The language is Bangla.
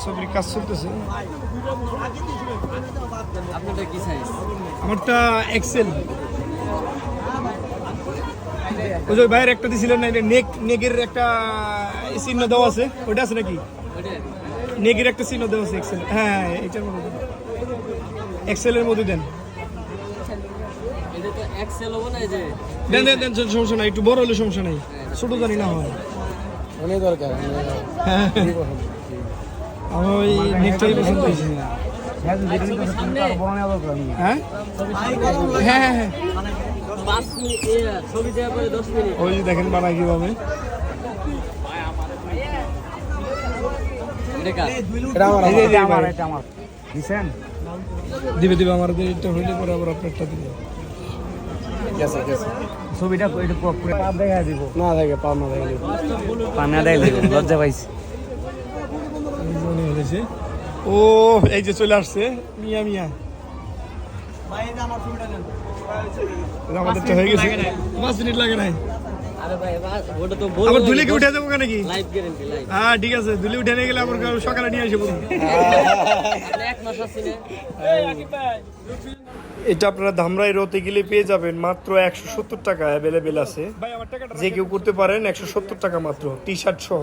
ছবির কাজ চলতেছে। আপনারটা কি সাইজ? আমারটা এক্সেল। ওই যে বাইরে একটা দিছিলেন না, নেগের একটা চিহ্ন দেওয়া আছে, ওইটা আছে নাকি? নেগের একটা চিহ্ন দেওয়া আছে এক্সেল। হ্যাঁ, এটার মধ্যে দেন, এক্সেলের মধ্যে দেন। এটা তো এক্সেল হবে না, এই যে দেন দেন দেন, সমস্যা নাই, একটু বড় হলে সমস্যা নাই, ছোট জানি না হয়। অনেক দরকার। হ্যাঁ, আমার ওই নেকটাই পছন্দ হয়েছে। হ্যাঁ হ্যাঁ হ্যাঁ হ্যাঁ, 5 মিনিট ছবি দেওয়ার পরে 10 মিনিট। ওই যে দেখেন বানায় কিভাবে। এটা কার? এটা আমার দিছেন। দিবে দিবে, আমার এটা হইলে পরে আবার আপনারটা দিবে। ছবিটা এটা পুরো পাপ দেখা দিব না, দেখে পাপ না দেখে পানা দেখাই দিব, লজ্জা পাইছি। মনে হয়েছে ও, এই যে চলে আসছে মিয়া মিয়া। আমাদেরটা হয়ে গেছে, 5 মিনিট লাগে নাই। আরে ভাই ওটা তো আবার ধুলে কি উঠে যাবো নাকি? Live guarantee live. হ্যাঁ ঠিক আছে, ধুলে উঠে নিয়ে গেলে আবার সকালে নিয়ে আসবো। আপনি এক মাস আছেন। এটা আপনারা ধামরাই রোতে গেলে পেয়ে যাবেন মাত্র 170 টাকা অ্যাভেলেবেল আছে, যে কেউ করতে পারেন। 170 টাকা মাত্র, টি শার্ট সহ।